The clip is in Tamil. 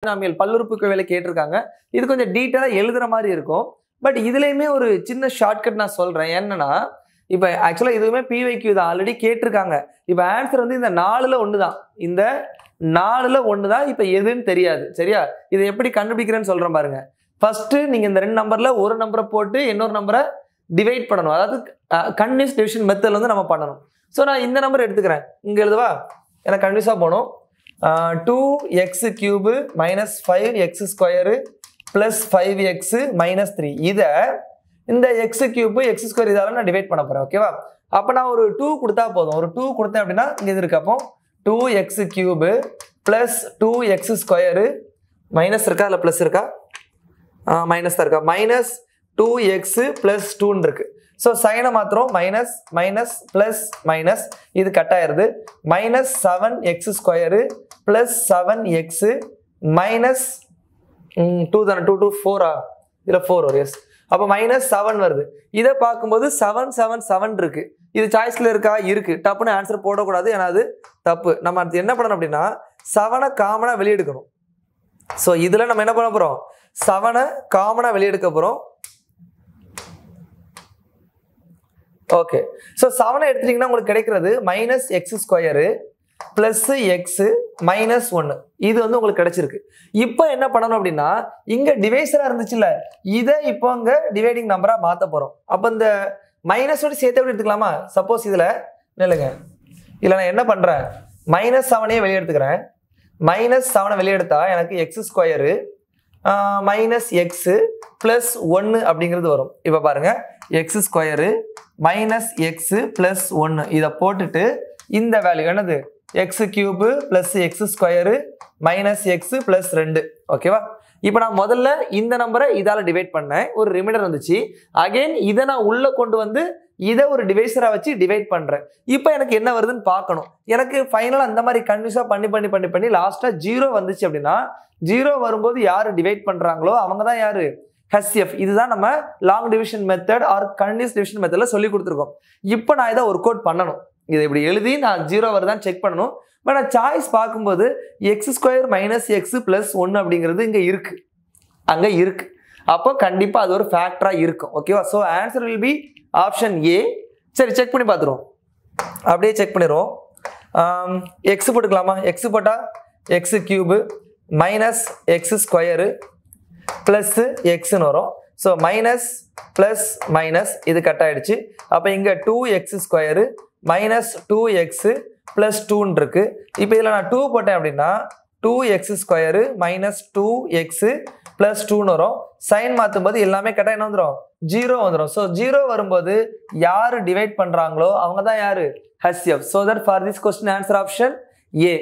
பாலினாமியல் பல்லுறுப்புக்கோவையில கேட்டிருக்காங்க. இது கொஞ்சம் டீட்டெயிலா எழுதுற மாதிரி இருக்கும். பட் இதுலயுமே ஒரு சின்ன ஷார்ட்கட் நான் சொல்றேன். என்னன்னா, இப்ப ஆக்சுவலா இதுவுமே பிவைக்யூ தான், ஆல்ரெடி கேட்டிருக்காங்க. இப்ப ஆன்சர் வந்து இந்த 4ல 1 தான். இந்த 4ல 1 தான். இப்ப எதுன்னு தெரியாது. சரியா? இதை எப்படி கண்டுபிடிக்கிறேன்னு சொல்றேன் பாருங்க. ஃபர்ஸ்ட் நீங்க இந்த 2 நம்பர்ல ஒரு நம்பரை போட்டு இன்னொரு நம்பரை டிவைட் பண்ணணும். அதாவது கன்டினியூஸ் டிவிஷன் மெத்தட்ல வந்து நம்ம பண்ணணும். ஸோ நான் இந்த நம்பர் எடுத்துக்கிறேன். இங்க எழுதுவா, எனக்கு கன்டினியூஸா போகணும். 2x³ minus 5x² plus 5x minus 3. இதை இந்த x³ x² இதால நான் டிவைட் பண்ண போறேன். ஓகேவா? அப்ப நான் ஒரு 2 கொடுத்தா போதும். ஒரு 2 கொடுத்தேன் அப்படின்னா இங்க இது இருக்கு. அப்போ 2x³ plus 2x² மைனஸ் இருக்கா இல்ல பிளஸ் இருக்கா? மைனஸ் தான் இருக்கா? மைனஸ் 2x plus 2 இருக்கு. ஸோ சைனை மாத்திரம் மைனஸ் மைனஸ் பிளஸ் மைனஸ், இது கட் ஆயிருது. Minus 7x² plus 7x minus 2 தானே? 2 2 4 இதுல 4 வரும். எஸ், அப்போ மைனஸ் 7 வருது. இதை பார்க்கும்போது 7 7 7 இருக்கு. இது சாய்ஸ்ல இருக்கா? இருக்கு. டப்புன்னு ஆன்சர் போடக்கூடாது, ஏன்னா அது தப்பு. நம்ம அடுத்து என்ன பண்ணணும் அப்படின்னா 7 காமனா வெளியெடுக்கணும். ஸோ இதுல நம்ம என்ன பண்ண போறோம்? 7 காமனா வெளியெடுக்க போறோம். ஓகே, ஸோ 7 எடுத்துட்டீங்கன்னா உங்களுக்கு கிடைக்கிறது minus x² plus X minus 1. இது வந்து உங்களுக்கு கிடைச்சிருக்கு. இப்போ என்ன பண்ணணும் அப்படின்னா, இங்க டிவைசரா இருந்துச்சுல்ல, இதை இப்போ அங்க டிவைடிங் நம்பரா மாத்த போறோம். அப்ப இந்த மைனஸோட சேர்த்து எப்படி எடுத்துக்கலாமா? சப்போஸ் இதுல இல்லைங்க, இல்ல நான் என்ன பண்றேன், மைனஸ் 7 வெளியே எடுத்துக்கிறேன். மைனஸ் 7 வெளியே எடுத்தா எனக்கு x² மைனஸ் எக்ஸ் பிளஸ் 1 அப்படிங்கிறது வரும். இப்போ பாருங்க, x² மைனஸ் எக்ஸ் பிளஸ் 1 இதை போட்டுட்டு இந்த வேல்யூ என்னது, x³ plus x² minus X plus 2. ஓகேவா? இப்போ நான் முதல்ல இந்த நம்பரை இதால டிவைட் பண்ணேன், ஒரு ரிமைண்டர் வந்துச்சு. அகைன் இதை நான் உள்ள கொண்டு வந்து இதை ஒரு டிவைசரா வச்சு டிவைட் பண்றேன். இப்போ எனக்கு என்ன வருதுன்னு பார்க்கணும். எனக்கு ஃபைனலா அந்த மாதிரி கன்வியூஸா பண்ணி லாஸ்டா 0 வந்துச்சு அப்படின்னா, 0 வரும்போது யாரு டிவைட் பண்றாங்களோ அவங்க தான் யாரு, HCF. இதுதான் நம்ம long division method or continuous division மெத்தட்ல சொல்லி கொடுத்துருக்கோம். இப்போ நான் இதை ஒர்க் அவுட் பண்ணணும். இதை இப்படி எழுதி நான் 0 வருதான்னு செக் பண்ணணும். பட் நான் சாய்ஸ் பார்க்கும்போது x² மைனஸ் எக்ஸ் பிளஸ் 1 அப்படிங்கிறது இங்க இருக்கு, அங்க இருக்கு. அப்போ கண்டிப்பா அது ஒரு ஃபேக்டரா இருக்கும். ஓகேவா? So answer will be option A. சரி, செக் பண்ணி பார்த்துருவோம். அப்படியே செக் பண்ணிடுவோம். எக்ஸ் போட்டுக்கலாமா? எக்ஸ் போட்டா x³ மைனஸ் x² பிளஸ் எக்ஸ்ன்னு வரும். ஸோ மைனஸ் பிளஸ் மைனஸ் இது கட் ஆயிடுச்சு. அப்போ இங்க 2x² மைனஸ் 2x பிளஸ் 2 இருக்கு. இப்போ இதில் நான் 2 போட்டேன் அப்படின்னா 2x² மைனஸ் 2x பிளஸ் 2 வரும். சைன் மாற்றும் போது எல்லாமே கரெக்டாக என்ன வந்துடும், 0 வந்துடும். ஸோ 0 வரும்போது யாரு டிவைட் பண்றாங்களோ அவங்க தான் யாரு, HCF. So that for this question answer option A.